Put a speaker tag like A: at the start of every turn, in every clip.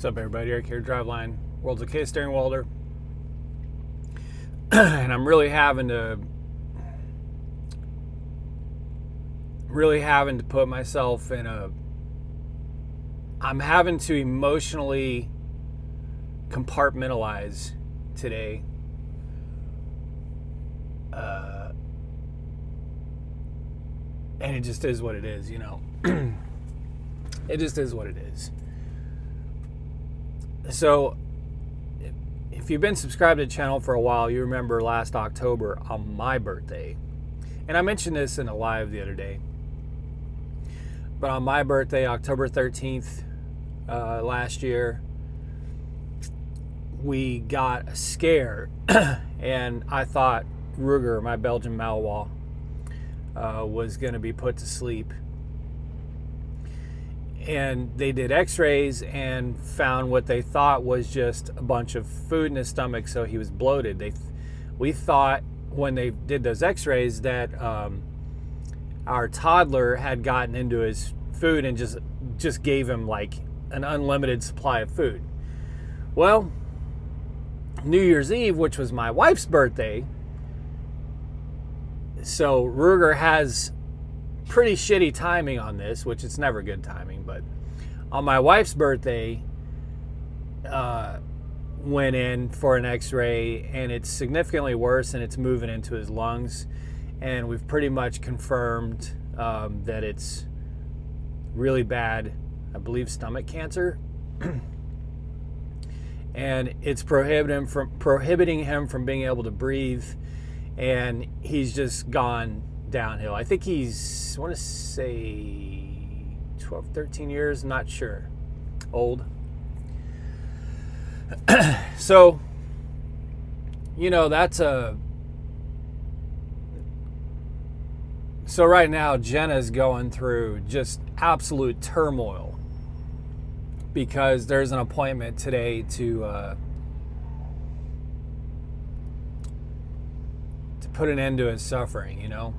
A: What's up, everybody? Eric here, Driveline, World's OK steering welder. And I'm really having to put myself in I'm having to emotionally compartmentalize today. And it just is what it is, you know. It just is what it is. So, if you've been subscribed to the channel for a while, you remember last October on my birthday. And I mentioned this in a live the other day. But on my birthday, October 13th, last year, we got a scare. And I thought Ruger, my Belgian Malinois, was going to be put to sleep. And they did x-rays and found what they thought was just a bunch of food in his stomach, so he was bloated. We thought when they did those x-rays that our toddler had gotten into his food and just gave him like an unlimited supply of food. Well, New Year's Eve, which was my wife's birthday, so Ruger has pretty shitty timing on this, which it's never good timing, but on my wife's birthday, went in for an x-ray and it's significantly worse and it's moving into his lungs, and we've pretty much confirmed that it's really bad, I believe stomach cancer. And it's prohibiting him from being able to breathe, and he's just gone downhill. I think he's, I want to say 12, 13 years, not sure, old. So, you know, so right now Jenna's going through just absolute turmoil because there's an appointment today to put an end to his suffering, you know.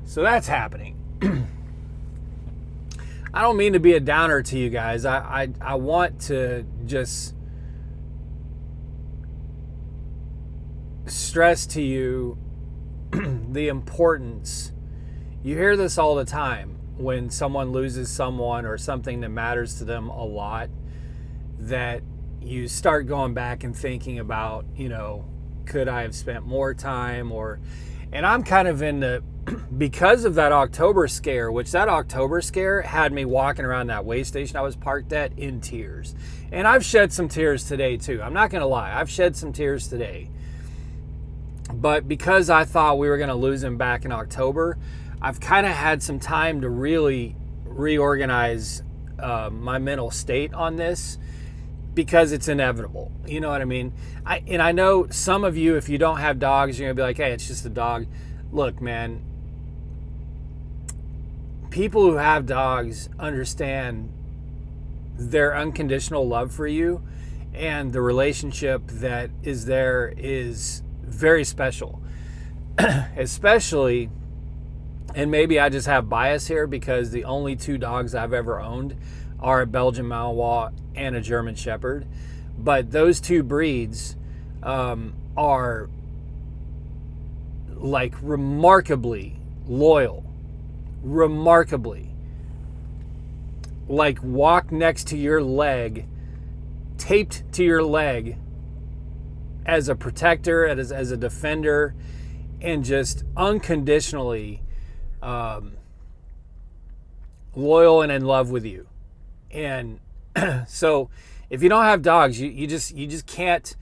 A: So that's happening. I don't mean to be a downer to you guys. I want to just stress to you the importance. You hear this all the time when someone loses someone or something that matters to them a lot, that you start going back and thinking about, you know, could I have spent more time? And I'm kind of in the, because of that October scare, which that October scare had me walking around that way station I was parked at in tears. And I've shed some tears today too. I'm not going to lie. I've shed some tears today. But because I thought we were going to lose him back in October, I've kind of had some time to really reorganize my mental state on this, because it's inevitable. You know what I mean? I know some of you, if you don't have dogs, you're going to be like, hey, it's just a dog. Look, man, people who have dogs understand their unconditional love for you, and the relationship that is there is very special. Especially, and maybe I just have bias here because the only two dogs I've ever owned are a Belgian Malinois and a German Shepherd. But those two breeds are like remarkably loyal. Remarkably. Like walk next to your leg, taped to your leg as a protector, as a defender, and just unconditionally loyal and in love with you. And so if you don't have dogs, you just can't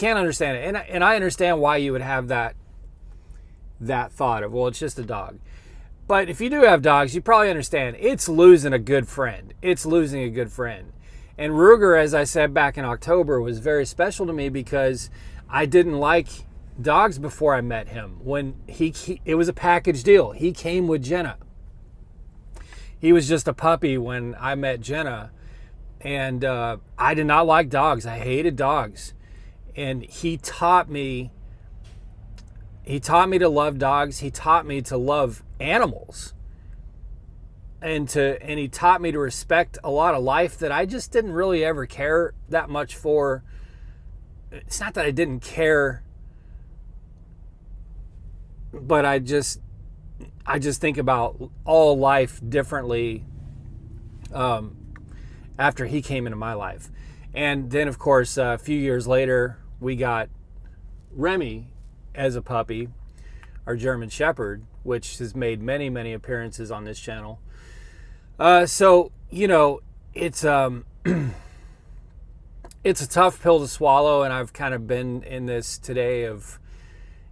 A: understand it. And I understand why you would have that thought of, well, it's just a dog. But if you do have dogs, you probably understand it's losing a good friend. It's losing a good friend. And Ruger, as I said back in October, was very special to me because I didn't like dogs before I met him. When it was a package deal. He came with Jenna. He was just a puppy when I met Jenna. And I did not like dogs. I hated dogs. And he taught me to love dogs. He taught me to love animals. and he taught me to respect a lot of life that I just didn't really ever care that much for. It's not that I didn't care, but I just think about all life differently after he came into my life. And then, of course, a few years later, we got Remy as a puppy, our German Shepherd, which has made many, many appearances on this channel. So, you know, it's it's a tough pill to swallow, and I've kind of been in this today of,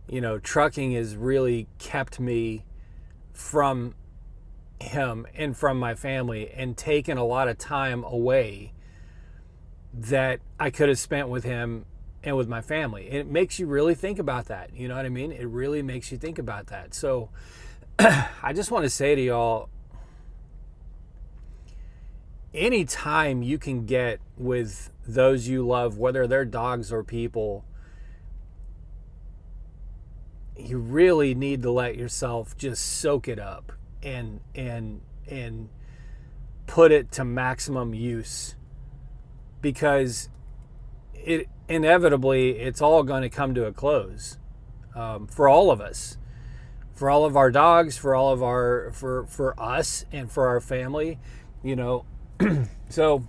A: you know, trucking has really kept me from him and from my family and taken a lot of time away that I could have spent with him and with my family. And it makes you really think about that. You know what I mean? It really makes you think about that. So I just want to say to y'all, anytime you can get with those you love, whether they're dogs or people, you really need to let yourself just soak it up and put it to maximum use, because it inevitably, it's all going to come to a close for all of us, for all of our dogs, for all of our for us and for our family, you know. So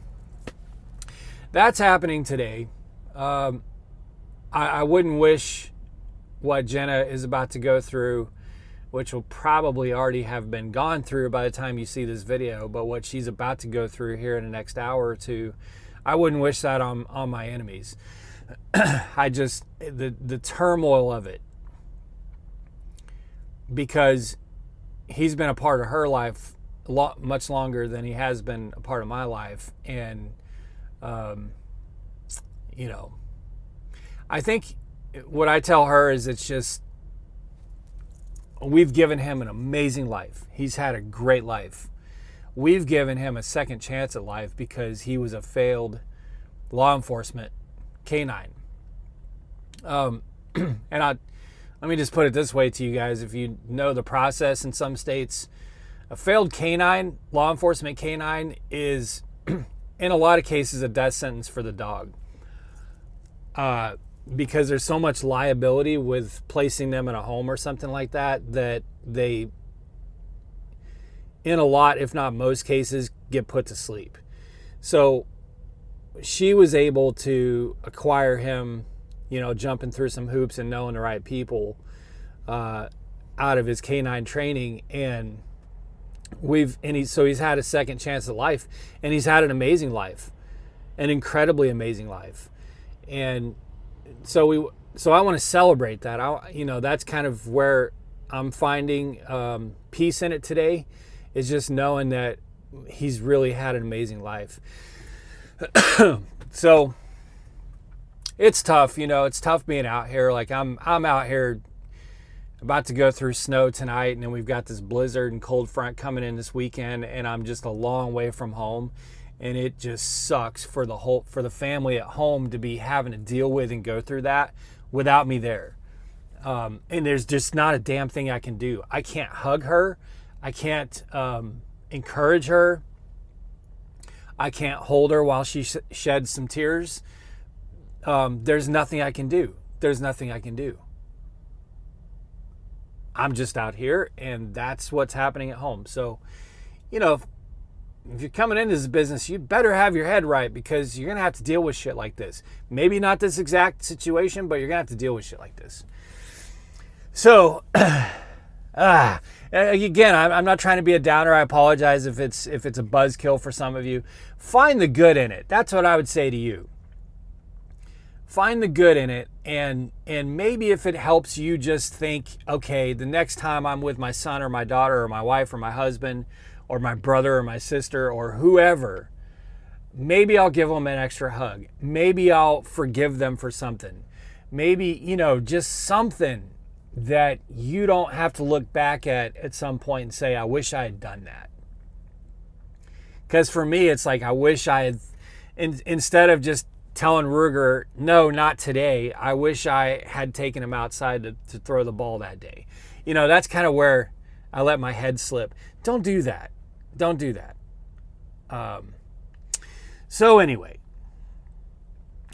A: that's happening today. I wouldn't wish what Jenna is about to go through, which will probably already have been gone through by the time you see this video, but what she's about to go through here in the next hour or two, I wouldn't wish that on my enemies. I just, the turmoil of it, because he's been a part of her life much longer than he has been a part of my life. And, you know, I think what I tell her is it's just, we've given him an amazing life. He's had a great life. We've given him a second chance at life because he was a failed law enforcement canine. And let me just put it this way to you guys. If you know the process in some states, a failed canine, law enforcement canine, is in a lot of cases a death sentence for the dog. Because there's so much liability with placing them in a home or something like that, that they, in a lot, if not most cases, get put to sleep. So she was able to acquire him, you know, jumping through some hoops and knowing the right people out of his canine training. And so he's had a second chance at life, and he's had an amazing life, an incredibly amazing life. And so I want to celebrate that. You know, that's kind of where I'm finding peace in it today, is just knowing that he's really had an amazing life. So it's tough, you know, it's tough being out here. Like I'm out here about to go through snow tonight, and then we've got this blizzard and cold front coming in this weekend, and I'm just a long way from home. And it just sucks for the family at home to be having to deal with and go through that without me there. And there's just not a damn thing I can do. I can't hug her. I can't encourage her. I can't hold her while she sheds some tears. There's nothing I can do. There's nothing I can do. I'm just out here, and that's what's happening at home. So, you know, if you're coming into this business, you better have your head right, because you're going to have to deal with shit like this. Maybe not this exact situation, but you're going to have to deal with shit like this. So, again, I'm not trying to be a downer. I apologize if it's a buzzkill for some of you. Find the good in it. That's what I would say to you. Find the good in it, and maybe if it helps you just think, okay, the next time I'm with my son or my daughter or my wife or my husband or my brother or my sister or whoever, maybe I'll give them an extra hug. Maybe I'll forgive them for something. Maybe, you know, just something that you don't have to look back at some point and say, I wish I had done that. Because for me, it's like, I wish I had, instead of just telling Ruger, no, not today, I wish I had taken him outside to throw the ball that day. You know, that's kind of where I let my head slip. Don't do that. Don't do that. So anyway,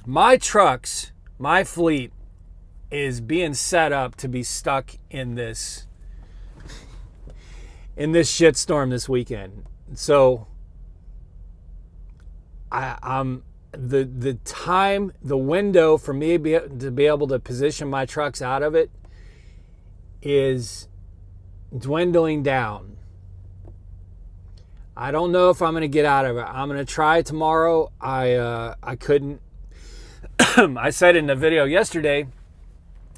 A: my trucks, my fleet is being set up to be stuck in this shitstorm this weekend. So I'm the time, the window for me to be able to position my trucks out of it is dwindling down. I don't know if I'm going to get out of it. I'm going to try tomorrow. I couldn't. I said in the video yesterday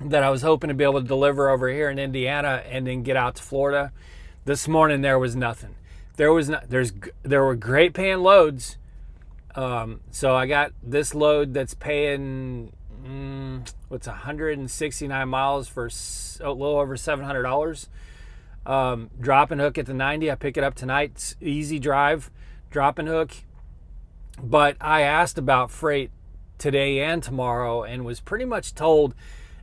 A: that I was hoping to be able to deliver over here in Indiana and then get out to Florida. This morning there was nothing. There were great paying loads. So I got this load that's paying 169 miles for a little over $700. Drop and hook at the 90. I pick it up tonight. It's easy drive, drop and hook. But I asked about freight today and tomorrow and was pretty much told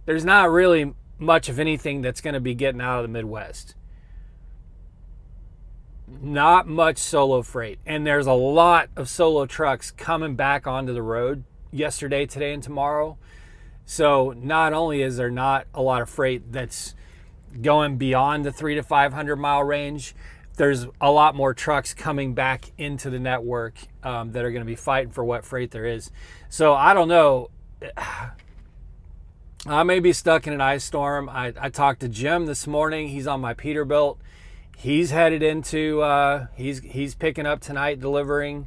A: there's not really much of anything that's going to be getting out of the Midwest. Not much solo freight. And there's a lot of solo trucks coming back onto the road yesterday, today, and tomorrow. So not only is there not a lot of freight that's going beyond the 300 to 500 mile range, there's a lot more trucks coming back into the network that are going to be fighting for what freight there is. So I don't know. I may be stuck in an ice storm. I talked to Jim this morning. He's on my Peterbilt. He's headed into, he's picking up tonight, delivering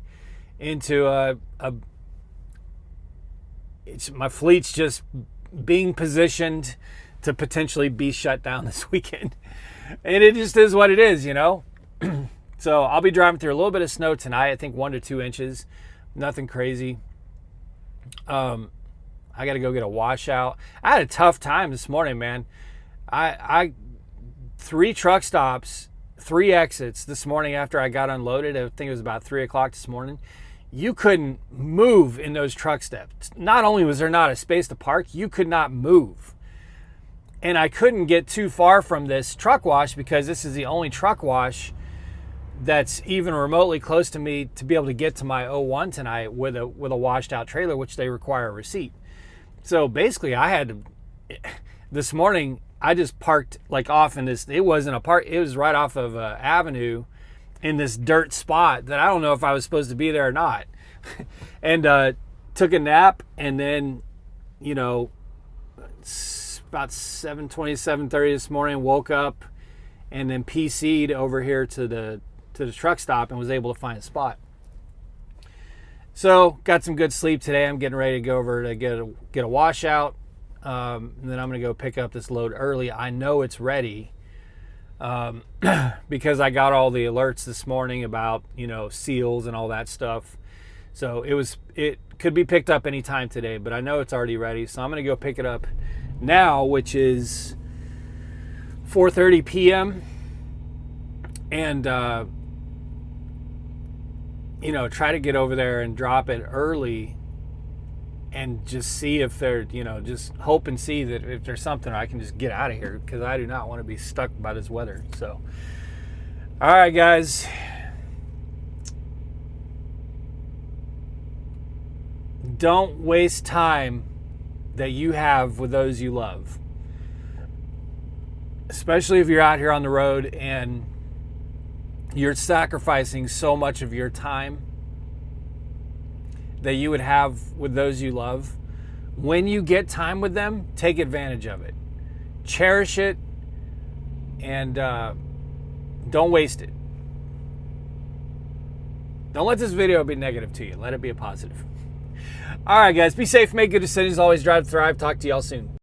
A: into my fleet's just being positioned to potentially be shut down this weekend. And it just is what it is, you know? So I'll be driving through a little bit of snow tonight. I think 1 to 2 inches. Nothing crazy. I got to go get a washout. I had a tough time this morning, man. I 3 truck stops, 3 exits this morning after I got unloaded. I think it was about 3 o'clock this morning. You couldn't move in those truck steps. Not only was there not a space to park, you could not move. And I couldn't get too far from this truck wash because this is the only truck wash that's even remotely close to me to be able to get to my 01 tonight with a washed out trailer, which they require a receipt. So basically I had to, this morning I just parked like off in this, it wasn't a park, it was right off of Avenue in this dirt spot that I don't know if I was supposed to be there or not. And took a nap, and then, you know, about 7:20, 7:30 this morning, woke up and then PC'd over here to the truck stop and was able to find a spot. So got some good sleep today. I'm getting ready to go over to get a washout. And then I'm going to go pick up this load early. I know it's ready because I got all the alerts this morning about, you know, seals and all that stuff. So it could be picked up anytime today, but I know it's already ready. So I'm going to go pick it up now, which is 4:30 p.m. and you know, try to get over there and drop it early and just see if they're, you know, just hope and see that if there's something I can just get out of here, because I do not want to be stuck by this weather. So all right, guys, don't waste time that you have with those you love, especially if you're out here on the road and you're sacrificing so much of your time that you would have with those you love. When you get time with them, take advantage of it, cherish it, and don't waste it. Don't let this video be negative to you. Let it be a positive. All right, guys, be safe, make good decisions, always drive to thrive. Talk to y'all soon.